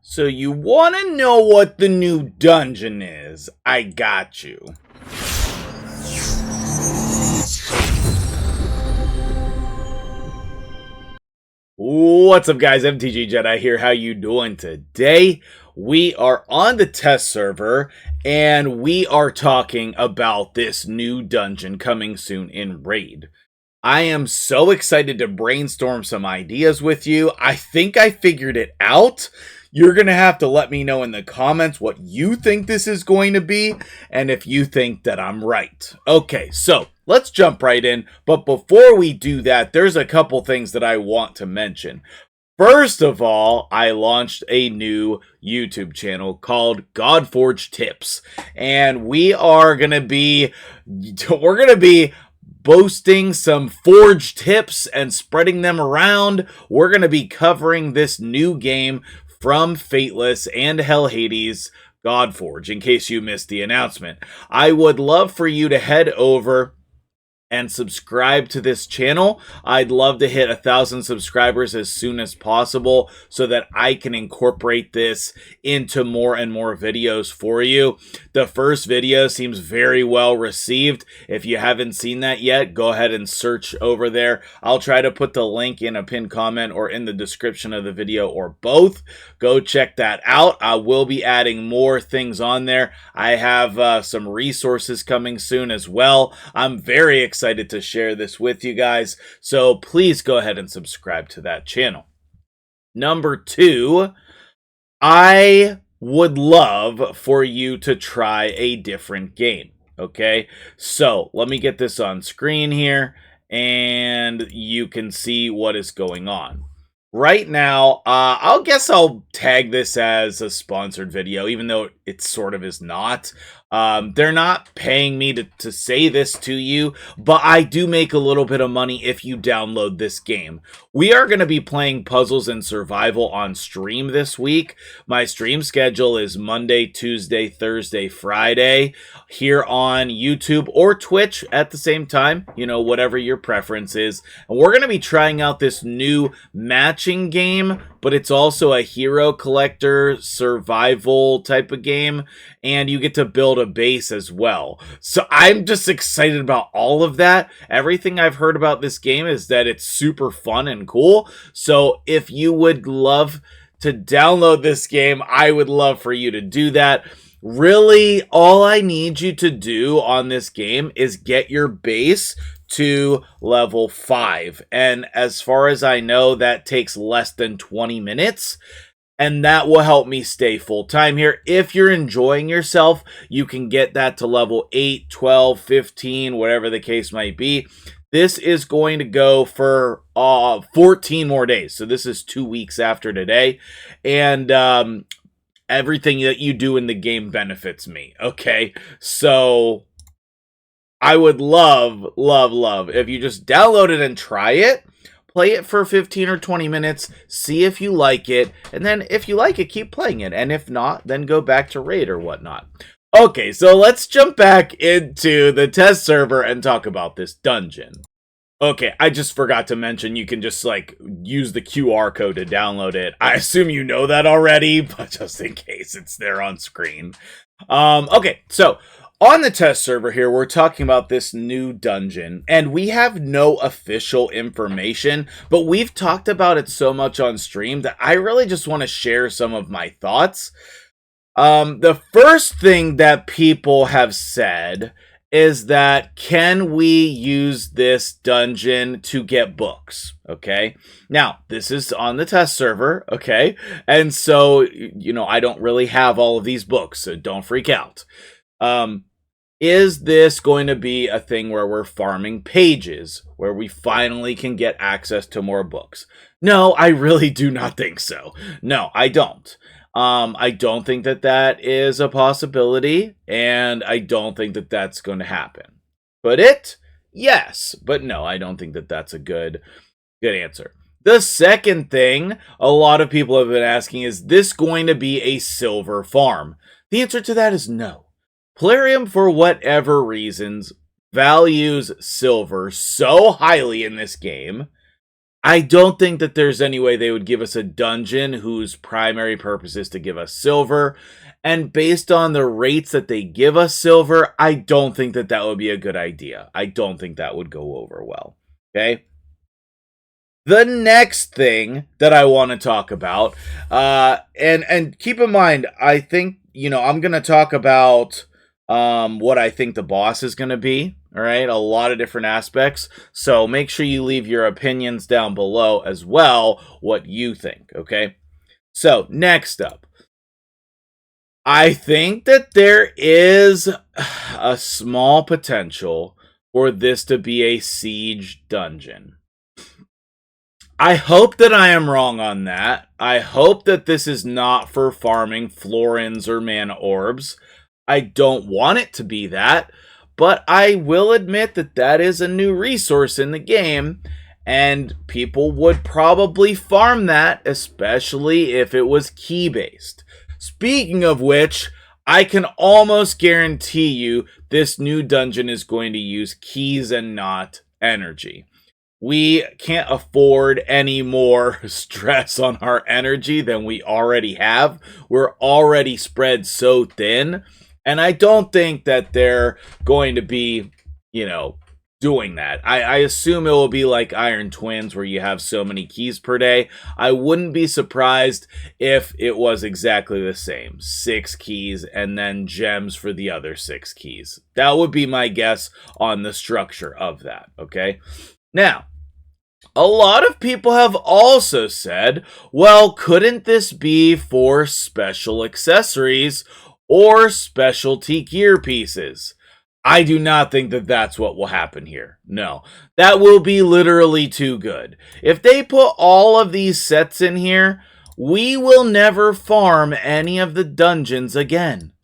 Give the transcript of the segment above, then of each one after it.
So you want to know what the new dungeon is? I got you. What's up, guys? MtgJedi here. How you doing today? We are on the test server and we are talking about this new dungeon coming soon in Raid. I am so excited to brainstorm some ideas with you. I think I figured it out. You're going to have to let me know in the comments what you think this is going to be and if you think that I'm right. Okay, so let's jump right in. But before we do that, there's a couple things that I want to mention. First of all, I launched a new YouTube channel called Godforge Tips, and we're going to be boasting some Forge tips and spreading them around. We're going to be covering this new game from Fateless and Hell Hades, Godforge, in case you missed the announcement. I would love for you to head over and subscribe to this channel. I'd love to hit 1,000 subscribers as soon as possible so that I can incorporate this into more and more videos for you. The first video seems very well received. If you haven't seen that yet, go ahead and search over there. I'll try to put the link in a pinned comment or in the description of the video or both. Go check that out. I will be adding more things on there. I have some resources coming soon as well. I'm very excited to share this with you guys, so please go ahead and subscribe to that channel. Number 2, I would love for you to try a different game. Okay, so let me get this on screen here and you can see what is going on. Right now, I'll tag this as a sponsored video, even though it sort of is not. They're not paying me to say this to you, but I do make a little bit of money if you download this game. We are going to be playing Puzzles and Survival on stream this week. My stream schedule is Monday, Tuesday, Thursday, Friday here on YouTube or Twitch at the same time, you know, whatever your preference is. And we're going to be trying out this new matching game, but it's also a hero collector survival type of game, and you get to build a base as well. So I'm just excited about all of that. Everything I've heard about this game is that it's super fun and cool. So if you would love to download this game, I would love for you to do that. Really, all I need you to do on this game is get your base to level 5. And as far as I know, that takes less than 20 minutes. And that will help me stay full time here. If you're enjoying yourself, you can get that to level 8, 12, 15, whatever the case might be. This is going to go for 14 more days. So this is 2 weeks after today. And everything that you do in the game benefits me. Okay, so I would love if you just download it and try it. Play it for 15 or 20 minutes, see if you like it, and then if you like it, keep playing it, and if not, then go back to Raid or whatnot. Okay, so let's jump back into the test server and talk about this dungeon. Okay, I just forgot to mention you can just, use the QR code to download it. I assume you know that already, but just in case, it's there on screen. Okay, so on the test server here, we're talking about this new dungeon, and we have no official information, but we've talked about it so much on stream that I really just want to share some of my thoughts. The first thing that people have said is that, can we use this dungeon to get books? Okay, now this is on the test server, okay, and so, you know, I don't really have all of these books, so don't freak out. Is this going to be a thing where we're farming pages, where we finally can get access to more books? No, I really do not think so. No, I don't. I don't think that that is a possibility, and I don't think that that's going to happen. Could it? Yes, but no, I don't think that that's a good answer. The second thing a lot of people have been asking is this going to be a silver farm? The answer to that is no. Plarium, for whatever reasons, values silver so highly in this game I don't think that there's any way they would give us a dungeon whose primary purpose is to give us silver. And based on the rates that they give us silver, I don't think that that would be a good idea. I don't think that would go over well. Okay? The next thing that I want to talk about, and keep in mind, I think, I'm going to talk about what I think the boss is going to be. All right, a lot of different aspects. So make sure you leave your opinions down below as well, what you think, okay? So next up, I think that there is a small potential for this to be a siege dungeon. I hope that I am wrong on that. I hope that this is not for farming florins or mana orbs. I don't want it to be that, but I will admit that that is a new resource in the game, and people would probably farm that, especially if it was key-based. Speaking of which, I can almost guarantee you this new dungeon is going to use keys and not energy. We can't afford any more stress on our energy than we already have. We're already spread so thin. And I don't think that they're going to be, doing that. I assume it will be like Iron Twins where you have so many keys per day. I wouldn't be surprised if it was exactly the same. 6 keys and then gems for the other 6 keys. That would be my guess on the structure of that, okay? Now, a lot of people have also said, well, couldn't this be for special accessories or specialty gear pieces? I do not think that that's what will happen here. No, that will be literally too good. If they put all of these sets in here, we will never farm any of the dungeons again.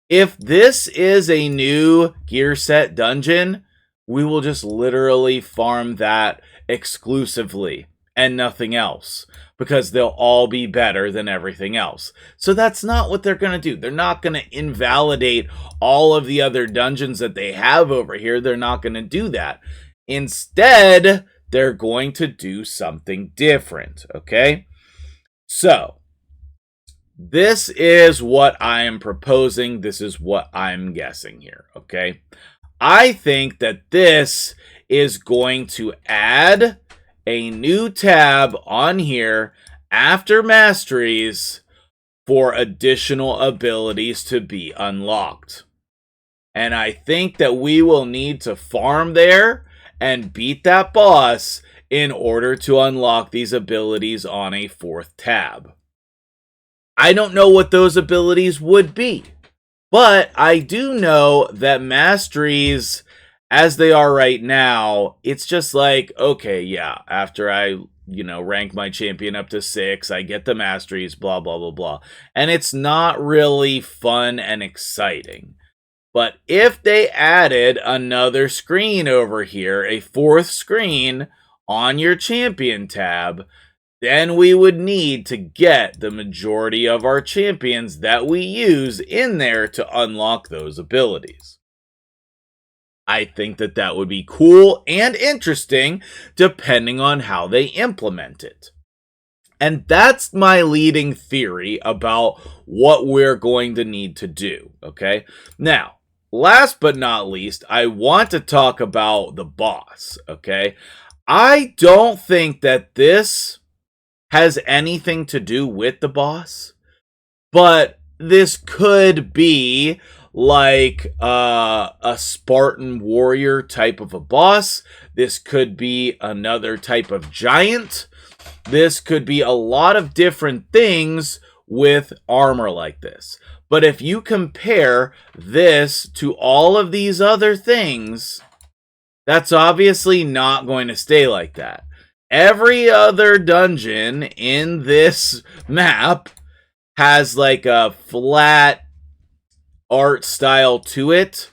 If this is a new gear set dungeon, we will just literally farm that exclusively and nothing else, because they'll all be better than everything else. So that's not what they're going to do. They're not going to invalidate all of the other dungeons that they have over here. They're not going to do that. Instead, they're going to do something different, okay? So, this is what I am proposing. This is what I'm guessing here, okay? I think that this is going to add a new tab on here after masteries for additional abilities to be unlocked. And I think that we will need to farm there and beat that boss in order to unlock these abilities on a 4th tab. I don't know what those abilities would be, but I do know that masteries, as they are right now, it's just like, okay, yeah, after I, rank my champion up to 6, I get the masteries, blah, blah, blah, blah. And it's not really fun and exciting. But if they added another screen over here, a 4th screen on your champion tab, then we would need to get the majority of our champions that we use in there to unlock those abilities. I think that that would be cool and interesting depending on how they implement it. And that's my leading theory about what we're going to need to do, okay? Now, last but not least, I want to talk about the boss, okay? I don't think that this has anything to do with the boss, but this could be like a Spartan warrior type of a boss. This could be another type of giant. This could be a lot of different things with armor like this. But if you compare this to all of these other things, that's obviously not going to stay like that. Every other dungeon in this map has like a flat art style to it.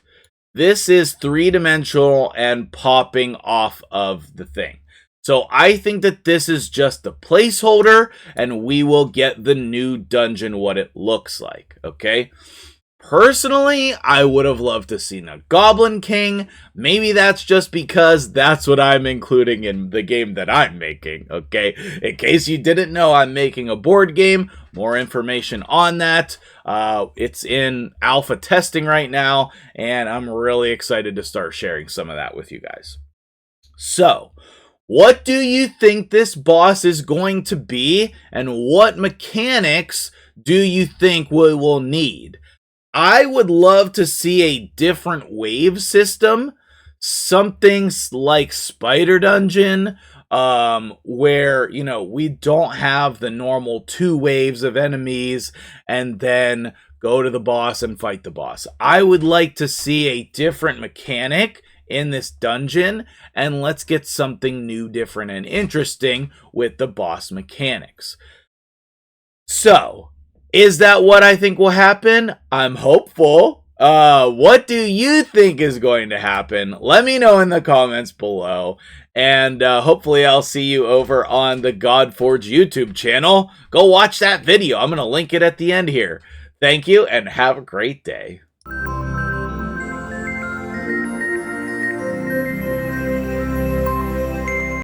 This is 3-dimensional and popping off of the thing. So I think that this is just the placeholder, and we will get the new dungeon what it looks like, okay? Personally, I would have loved to see a Goblin King. Maybe that's just because that's what I'm including in the game that I'm making, okay? In case you didn't know, I'm making a board game. More information on that. It's in alpha testing right now, and I'm really excited to start sharing some of that with you guys. So, what do you think this boss is going to be, and what mechanics do you think we will need? I would love to see a different wave system, something like Spider Dungeon, where, you know, we don't have the normal 2 waves of enemies and then go to the boss and fight the boss. I would like to see a different mechanic in this dungeon, and let's get something new, different, and interesting with the boss mechanics. So, is that what I think will happen? I'm hopeful. What do you think is going to happen? Let me know in the comments below. And hopefully I'll see you over on the Godforge YouTube channel. Go watch that video. I'm going to link it at the end here. Thank you and have a great day.